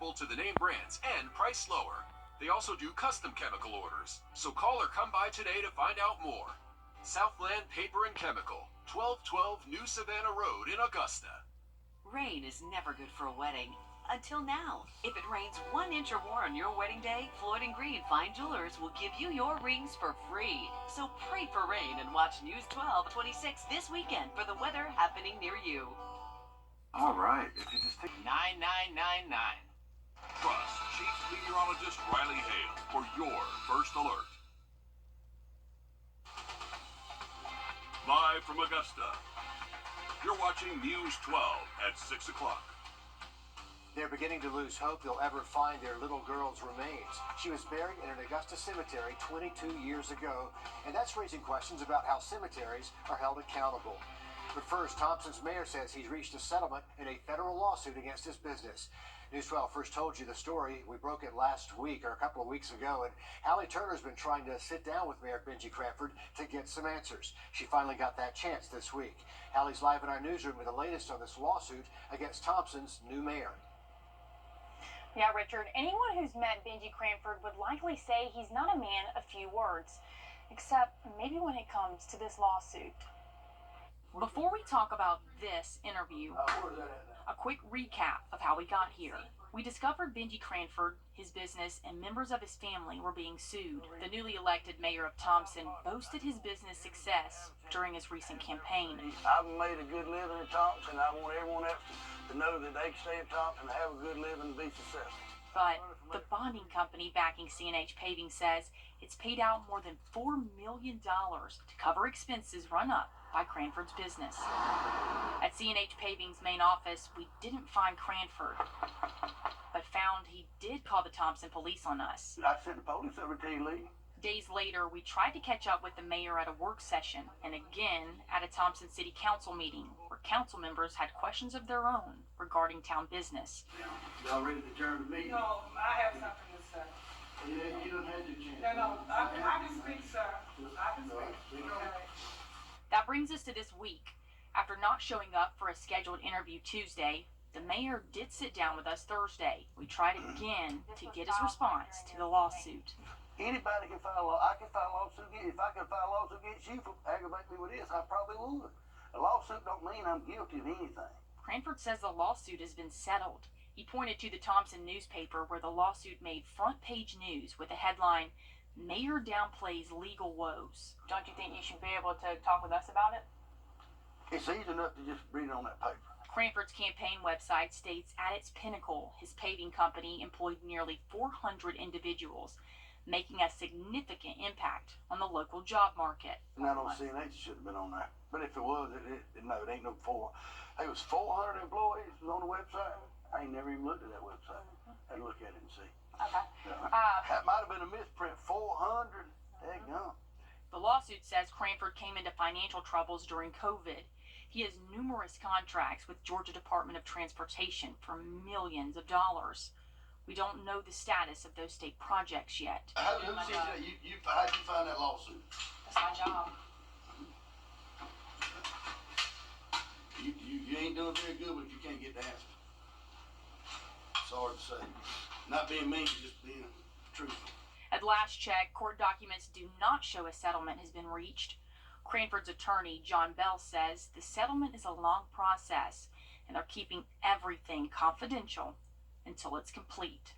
comparable to the name brands and priced lower. They also do custom chemical orders, so call or come by today to find out more. Southland Paper and Chemical, 1212 New Savannah Road in Augusta. Rain is never good for a wedding. Until now. If it rains 1 inch or more on your wedding day, Floyd & Green Fine Jewelers will give you your rings for free. So pray for rain and watch News 1226 this weekend for the weather happening near you. All right, if you just take 9999. Trust Chief Meteorologist Riley Hale for your first alert. Live from Augusta, you're watching News 12 at 6 o'clock. They're beginning to lose hope they'll ever find their little girl's remains. She was buried in an Augusta cemetery 22 years ago, and that's raising questions about how cemeteries are held accountable. But first, Thompson's mayor says he's reached a settlement in a federal lawsuit against his business. News 12 first told you the story. We broke it last week, or a couple of weeks ago, and Hallie Turner's been trying to sit down with Mayor Benji Cranford to get some answers. She finally got that chance this week. Hallie's live in our newsroom with the latest on this lawsuit against Thompson's new mayor. Yeah, Richard, anyone who's met Benji Cranford would likely say he's not a man of few words, except maybe when it comes to this lawsuit. Before we talk about this interview, a quick recap of how we got here. We discovered Benji Cranford, his business, and members of his family were being sued. The newly elected mayor of Thompson boasted his business success during his recent campaign. I've made a good living in Thompson. I want everyone else to know that they can stay in Thompson and have a good living and be successful. But the bonding company backing CNH Paving says it's paid out more than $4 million to cover expenses run up by Cranford's business. At CNH Paving's main office, we didn't find Cranford, but found he did call the Thompson police on us. I sent the police over to you, Lee. Days later, we tried to catch up with the mayor at a work session, and again at a Thompson City Council meeting, where council members had questions of their own regarding town business. Y'all ready to adjourn the meeting? No, I have something to say. You don't have your chance. No, I can speak, sir. I can speak. That brings us to this week. After not showing up for a scheduled interview Tuesday, the mayor did sit down with us Thursday. We tried again to get his response to the lawsuit. Anybody can file I can file a lawsuit against you. If I could file a lawsuit against you for aggravating me with this, I probably would. A lawsuit don't mean I'm guilty of anything. Cranford says the lawsuit has been settled. He pointed to the Thompson newspaper where the lawsuit made front page news with the headline, "Mayor Downplays Legal Woes." Don't you think you should be able to talk with us about it? It's easy enough to just read it on that paper. Cranford's campaign website states at its pinnacle, his paving company employed nearly 400 individuals, making a significant impact on the local job market. Not on CNH, it should have been on there. But if it was, no, it ain't no four. It was 400 employees on the website. I ain't never even looked at that website. I'd look at it and see. Okay. That might have been a misprint. 400. Daggone. The lawsuit says Cranford came into financial troubles during COVID. He has numerous contracts with Georgia Department of Transportation for millions of dollars. We don't know the status of those state projects yet. How'd you find that lawsuit? That's my job. You ain't doing very good if you can't get the answer. Sorry to say. Not being mean, just being truthful. At last check, court documents do not show a settlement has been reached. Cranford's attorney, John Bell, says the settlement is a long process and they're keeping everything confidential until it's complete.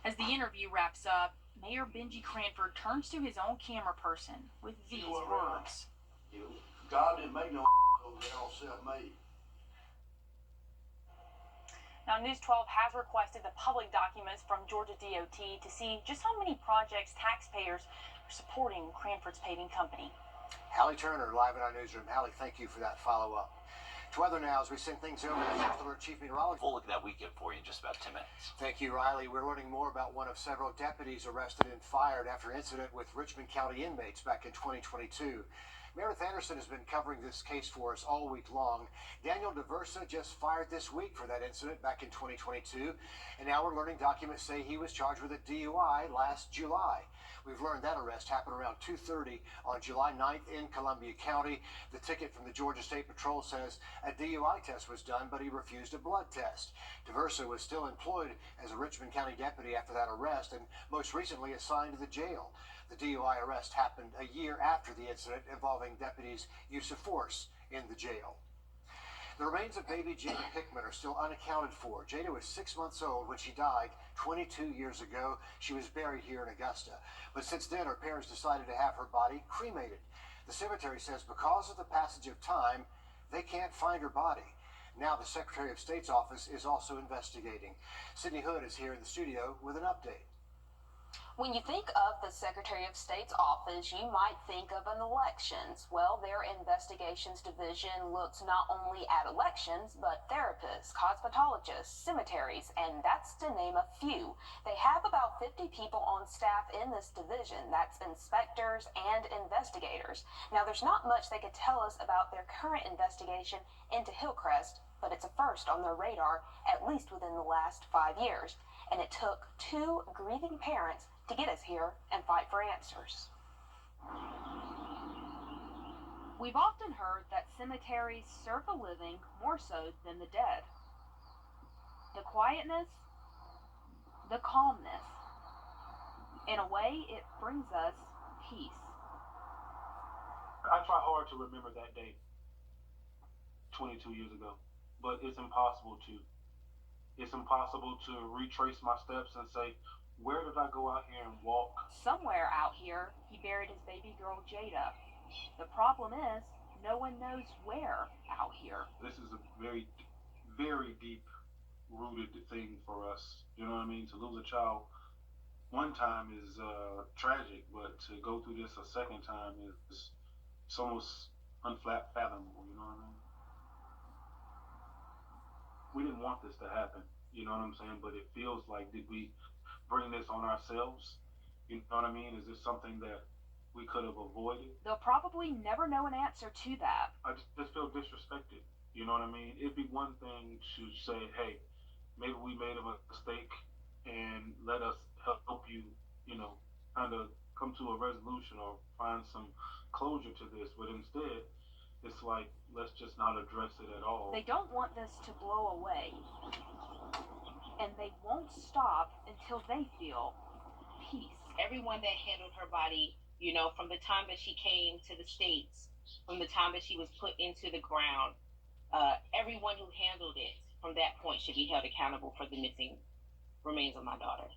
As the interview wraps up, Mayor Benji Cranford turns to his own camera person with these words. God didn't make no they're all self-made. Now, News 12 has requested the public documents from Georgia DOT to see just how many projects taxpayers are supporting Cranford's paving company. Hallie Turner, live in our newsroom. Hallie, thank you for that follow-up. To weather now as we send things over to First Alert Chief Meteorologist. We'll look at that weekend for you in just about 10 minutes. Thank you, Riley. We're learning more about one of several deputies arrested and fired after incident with Richmond County inmates back in 2022. Meredith Anderson has been covering this case for us all week long. Daniel Diversa just fired this week for that incident back in 2022, and now we're learning documents say he was charged with a DUI last July. We've learned that arrest happened around 2:30 on July 9th in Columbia County. The ticket from the Georgia State Patrol says a DUI test was done, but he refused a blood test. Diversa was still employed as a Richmond County deputy after that arrest and most recently assigned to the jail. The DUI arrest happened a year after the incident involving deputies' use of force in the jail. The remains of baby Jada Pickman are still unaccounted for. Jada was 6 months old when she died 22 years ago. She was buried here in Augusta. But since then, her parents decided to have her body cremated. The cemetery says because of the passage of time, they can't find her body. Now the Secretary of State's office is also investigating. Sydney Hood is here in the studio with an update. When you think of the Secretary of State's office, you might think of an elections. Well, their investigations division looks not only at elections, but therapists, cosmetologists, cemeteries, and that's to name a few. They have about 50 people on staff in this division. That's inspectors and investigators. Now, there's not much they could tell us about their current investigation into Hillcrest, but it's a first on their radar, at least within the last 5 years. And it took 2 grieving parents to get us here and fight for answers. We've often heard that cemeteries serve the living more so than the dead. The quietness, the calmness. In a way, it brings us peace. I try hard to remember that day 22 years ago, but it's impossible to. It's impossible to retrace my steps and say, where did I go out here and walk? Somewhere out here, he buried his baby girl Jada. The problem is, no one knows where out here. This is a very, very deep rooted thing for us. You know what I mean? To lose a child one time is tragic, but to go through this a second time is it's almost unfathomable. You know what I mean? We didn't want this to happen, you know what I'm saying? But it feels like, did we bring this on ourselves? You know what I mean? Is this something that we could have avoided? They'll probably never know an answer to that. I just feel disrespected, you know what I mean? It'd be one thing to say, hey, maybe we made a mistake and let us help you, you know, kind of come to a resolution or find some closure to this. But instead, it's like, let's just not address it at all. They don't want this to blow away. And they won't stop until they feel peace. Everyone that handled her body, you know, from the time that she came to the States, from the time that she was put into the ground, everyone who handled it from that point should be held accountable for the missing remains of my daughter.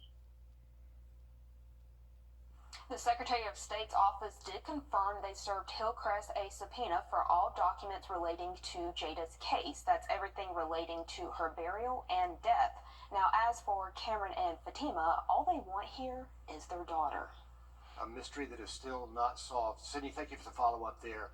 The Secretary of State's office did confirm they served Hillcrest a subpoena for all documents relating to Jada's case. That's everything relating to her burial and death. Now, as for Cameron and Fatima, all they want here is their daughter. A mystery that is still not solved. Sydney, thank you for the follow-up there.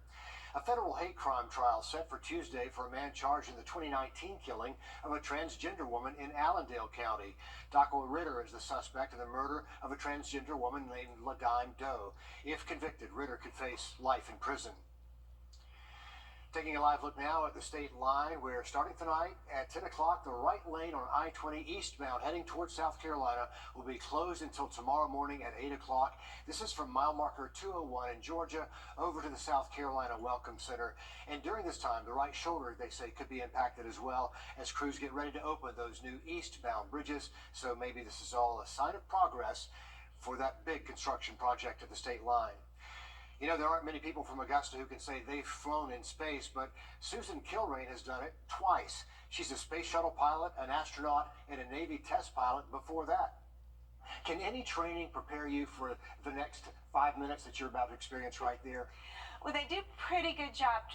A federal hate crime trial set for Tuesday for a man charged in the 2019 killing of a transgender woman in Allendale County. Wrdw is the suspect in the murder of a transgender woman named LaDime Doe. If convicted, Wrdw could face life in prison. Taking a live look now at the state line, where starting tonight at 10 o'clock, the right lane on I-20 eastbound heading towards South Carolina will be closed until tomorrow morning at 8 o'clock. This is from mile marker 201 in Georgia over to the South Carolina Welcome Center. And during this time, the right shoulder, they say, could be impacted as well as crews get ready to open those new eastbound bridges. So maybe this is all a sign of progress for that big construction project at the state line. You know, there aren't many people from Augusta who can say they've flown in space, but Susan Kilrain has done it twice. She's a space shuttle pilot, an astronaut, and a Navy test pilot before that. Can any training prepare you for the next 5 minutes that you're about to experience right there? Well, they do a pretty good job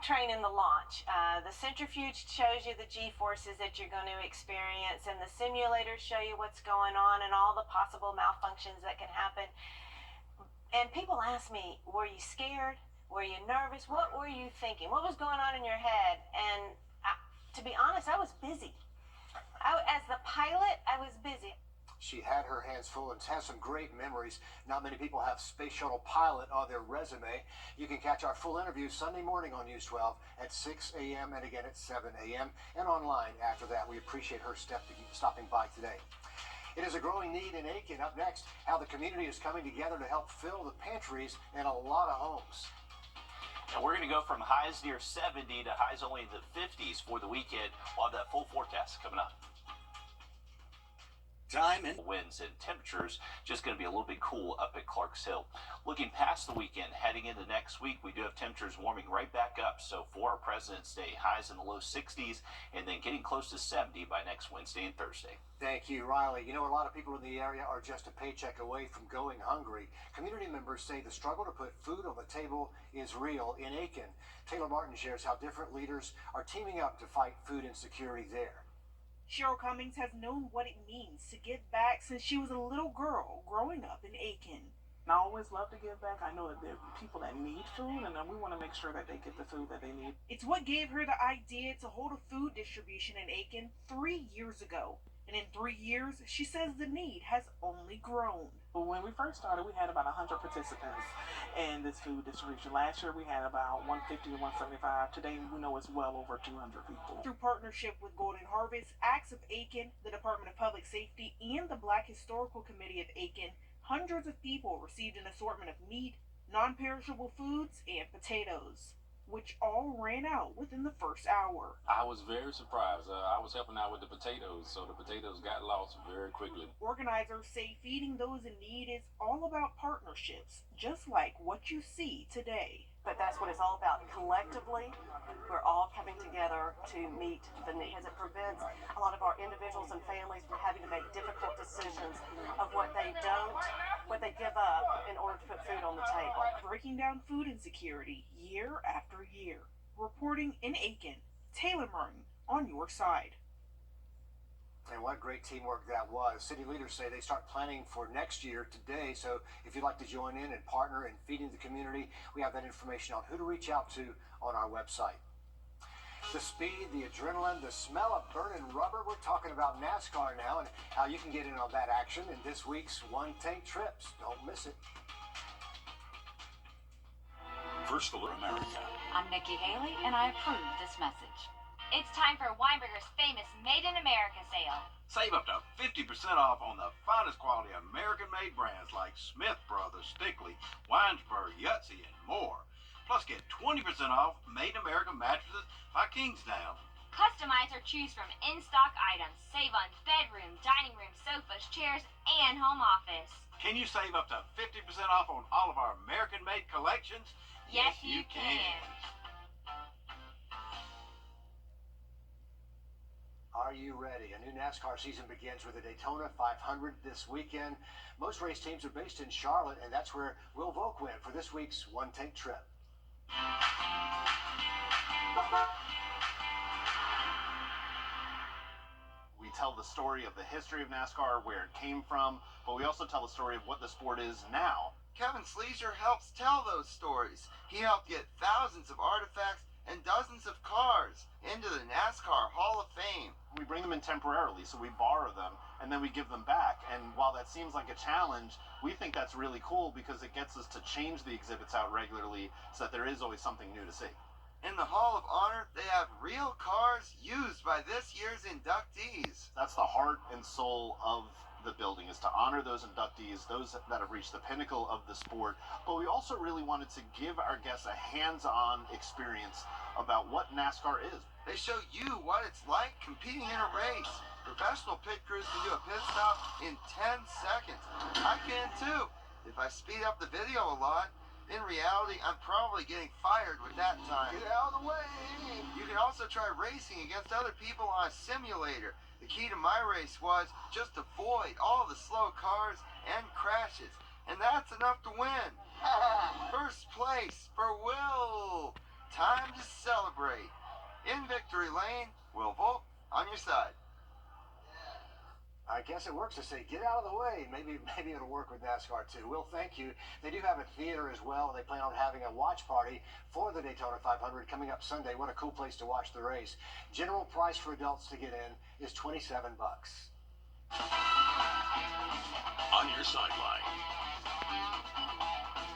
training the launch. The centrifuge shows you the G-forces that you're going to experience, and the simulators show you what's going on and all the possible malfunctions that can happen. And people ask me, were you scared? Were you nervous? What were you thinking? What was going on in your head? And to be honest, I was busy. As the pilot, I was busy. She had her hands full and has some great memories. Not many people have Space Shuttle pilot on their resume. You can catch our full interview Sunday morning on News 12 at 6 a.m. and again at 7 a.m. and online after that. We appreciate her stopping by today. It is a growing need in Aiken. Up next, how the community is coming together to help fill the pantries in a lot of homes. And we're going to go from highs near 70 to highs only in the 50s for the weekend. We'll have that full forecast coming up. Time and winds and temperatures just going to be a little bit cool up at Clarks Hill. Looking past the weekend, heading into next week, we do have temperatures warming right back up. So for our President's Day, highs in the low 60s and then getting close to 70 by next Wednesday and Thursday. Thank you, Riley. You know, a lot of people in the area are just a paycheck away from going hungry. Community members say the struggle to put food on the table is real in Aiken. Taylor Martin shares how different leaders are teaming up to fight food insecurity there. Cheryl Cummings has known what it means to give back since she was a little girl growing up in Aiken. I always love to give back. I know that there are people that need food, and we want to make sure that they get the food that they need. It's what gave her the idea to hold a food distribution in Aiken 3 years ago. And in 3 years, she says the need has only grown. But when we first started, we had about 100 participants in this food distribution. Last year, we had about 150 to 175. Today, we know it's well over 200 people. Through partnership with Golden Harvest, Acts of Aiken, the Department of Public Safety, and the Black Historical Committee of Aiken, hundreds of people received an assortment of meat, non-perishable foods, and potatoes, which all ran out within the first hour. I was very surprised. I was helping out with the potatoes, so the potatoes got lost very quickly. Organizers say feeding those in need is all about partnerships, just like what you see today. But that's what it's all about. Collectively, we're all coming together to meet the need, because it prevents a lot of our individuals and families from having to make difficult decisions of what they give up in order to put food on the table. Breaking down food insecurity year after year. Reporting in Aiken, Taylor Martin on your side. And what great teamwork that was. City leaders say they start planning for next year today. So if you'd like to join in and partner in feeding the community, we have that information on who to reach out to on our website. The speed, the adrenaline, the smell of burning rubber. We're talking about NASCAR now and how you can get in on that action in this week's One Tank Trips. Don't miss it. First Alert America. I'm Nikki Haley, and I approve this message. It's time for Weinberger's famous Made in America sale. Save up to 50% off on the finest quality American-made brands like Smith Brothers, Stickley, Weinsberg, Yahtzee, and more. Plus, get 20% off Made in America mattresses by Kingsdown. Customize or choose from in-stock items. Save on bedroom, dining room, sofas, chairs, and home office. Can you save up to 50% off on all of our American-made collections? Yes, you can. Are you ready? A new NASCAR season begins with the Daytona 500 this weekend. Most race teams are based in Charlotte, and that's where Will Volk went for this week's One Tank Trip. We tell the story of the history of NASCAR, where it came from, but we also tell the story of what the sport is now. Kevin Sleazer helps tell those stories. He helped get thousands of artifacts and dozens of cars into the NASCAR Hall of Fame. We bring them in temporarily, so we borrow them, and then we give them back. And while that seems like a challenge, we think that's really cool because it gets us to change the exhibits out regularly so that there is always something new to see. In the Hall of Honor, they have real cars used by this year's inductees. That's the heart and soul of the building, is to honor those inductees, those that have reached the pinnacle of the sport. But we also really wanted to give our guests a hands-on experience about what NASCAR is. They show you what it's like competing in a race. Professional pit crews can do a pit stop in 10 seconds. I can too. If I speed up the video a lot, in reality, I'm probably getting fired with that time. Get out of the way! You can also try racing against other people on a simulator. The key to my race was just avoid all the slow cars and crashes. And that's enough to win. First place for Will. Time to celebrate. In victory lane, Will Volk on your side. I guess it works to say, get out of the way. Maybe it'll work with NASCAR too. Will, thank you. They do have a theater as well. They plan on having a watch party for the Daytona 500 coming up Sunday. What a cool place to watch the race. General price for adults to get in is $27. sideline.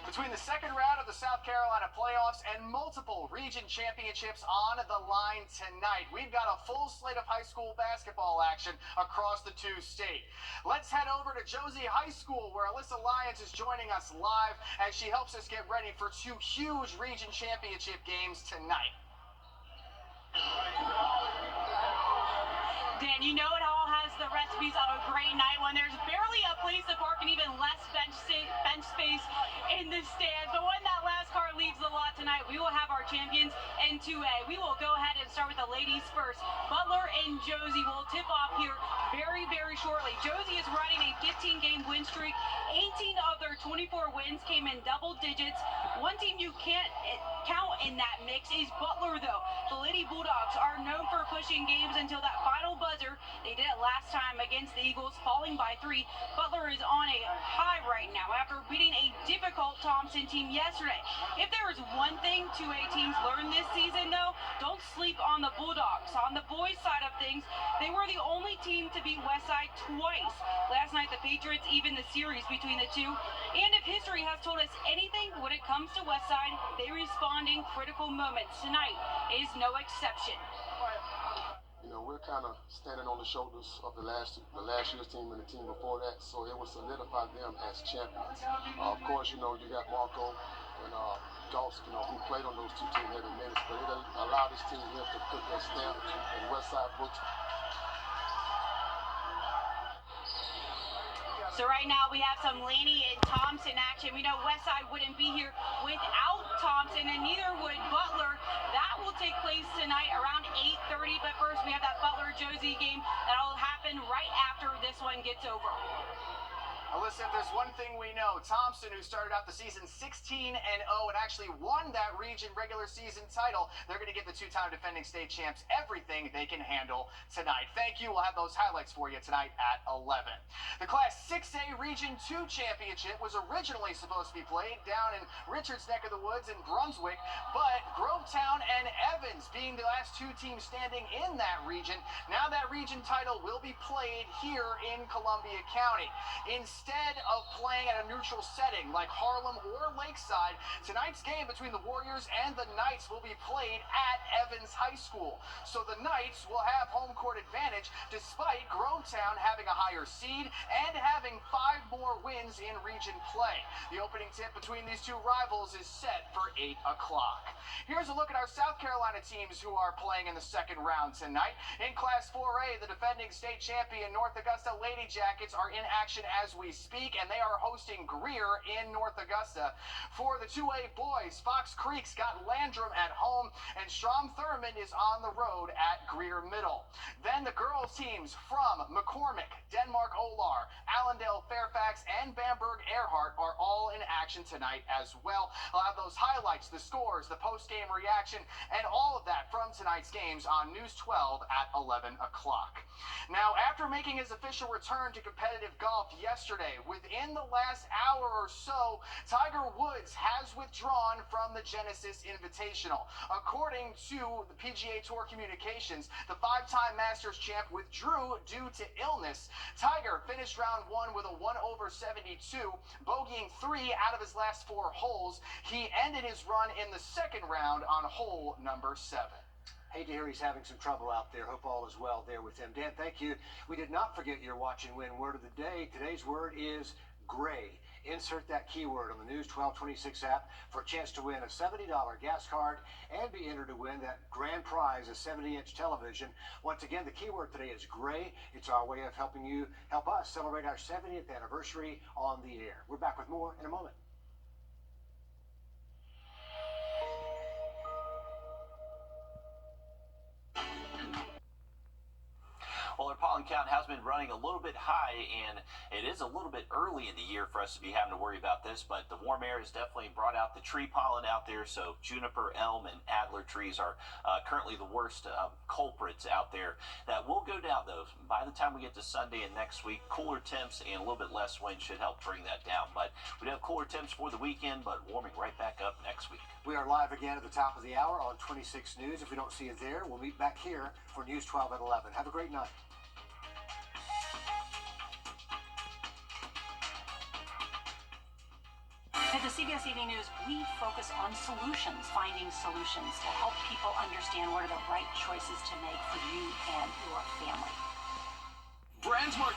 Between the second round of the South Carolina playoffs and multiple region championships on the line tonight, we've got a full slate of high school basketball action across the two states. Let's head over to Josie High School, where Alyssa Lyons is joining us live as she helps us get ready for two huge region championship games tonight. Dan, you know it all has the recipes of a great night when there's barely a place to park and even less bench space in the stands. But when that last car leaves the lot tonight, we will have our champions in 2A. We will go ahead and start with the ladies first. Butler and Josie will tip off here very, very shortly. Josie is riding a 15-game win streak. 18 of their 24 wins came in double digits. One team you can't count in that mix is Butler, though. The Lady Bulldogs are known for pushing games until that final buzzer. They did it last time against the Eagles, falling by 3. Butler is on a high right now after beating a difficult Thompson team yesterday. If there is one thing 2A teams learned this season, though, don't sleep on the Bulldogs. On the boys' side of things, they were the only team to beat Westside twice. Last night, the Patriots evened the series between the two. And if history has told us anything when it comes to Westside, they respond in critical moments. Tonight is no exception. You know, we're kind of standing on the shoulders of the last year's team and the team before that, so it will solidify them as champions. Of course, you know, you got Marco and Doss, you know, who played on those two team heavy minutes, but it allowed this team here to put their stamp in Westside books. So right now we have some Laney and Thompson action. We know Westside wouldn't be here without Thompson, and neither would Butler. That will take place tonight around 8:30. But first we have that Butler-Josie game that'll happen right after this one gets over. Alyssa, if there's one thing we know, Thompson, who started out the season 16-0 and actually won that region regular season title, they're going to give the two-time defending state champs everything they can handle tonight. Thank you. We'll have those highlights for you tonight at 11. The Class 6A Region 2 Championship was originally supposed to be played down in Richard's neck of the woods in Brunswick, but Grovetown and Evans being the last two teams standing in that region, now that region title will be played here in Columbia County. Instead of playing at a neutral setting like Harlem or Lakeside, tonight's game between the Warriors and the Knights will be played at Evans High School. So the Knights will have home court advantage despite Grovetown having a higher seed and having 5 more wins in region play. The opening tip between these two rivals is set for 8 o'clock. Here's a look at our South Carolina teams who are playing in the second round tonight. In Class 4A, the defending state champion North Augusta Lady Jackets are in action as we speak, and they are hosting Greer in North Augusta. For the 2A boys, Fox Creek's got Landrum at home, and Strom Thurmond is on the road at Greer Middle. Then the girls teams from McCormick, Denmark Olar, Allendale Fairfax, and Bamberg Earhart are all in action tonight as well. I'll have those highlights, the scores, the post-game reaction, and all of that from tonight's games on News 12 at 11 o'clock. Now, after making his official return to competitive golf yesterday, within the last hour or so, Tiger Woods has withdrawn from the Genesis Invitational. According to the PGA Tour Communications, the 5-time Masters champ withdrew due to illness. Tiger finished round 1 with a 1/72, bogeying 3 out of his last 4 holes. He ended his run in the second round on hole number 7. Hate to hear he's having some trouble out there. Hope all is well there with him. Dan, thank you. We did not forget your watch and win word of the day. Today's word is gray. Insert that keyword on the News 1226 app for a chance to win a $70 gas card and be entered to win that grand prize, a 70-inch television. Once again, the keyword today is gray. It's our way of help us celebrate our 70th anniversary on the air. We're back with more in a moment. Well, our pollen count has been running a little bit high, and it is a little bit early in the year for us to be having to worry about this, but the warm air has definitely brought out the tree pollen out there, so juniper, elm, and adler trees are currently the worst culprits out there. That will go down, though. By the time we get to Sunday and next week, cooler temps and a little bit less wind should help bring that down. But we have cooler temps for the weekend, but warming right back up next week. We are live again at the top of the hour on 26 News. If we don't see you there, we'll meet back here for News 12 at 11. Have a great night. At the CBS Evening News, we focus on solutions, finding solutions to help people understand what are the right choices to make for you and your family. Brands Mark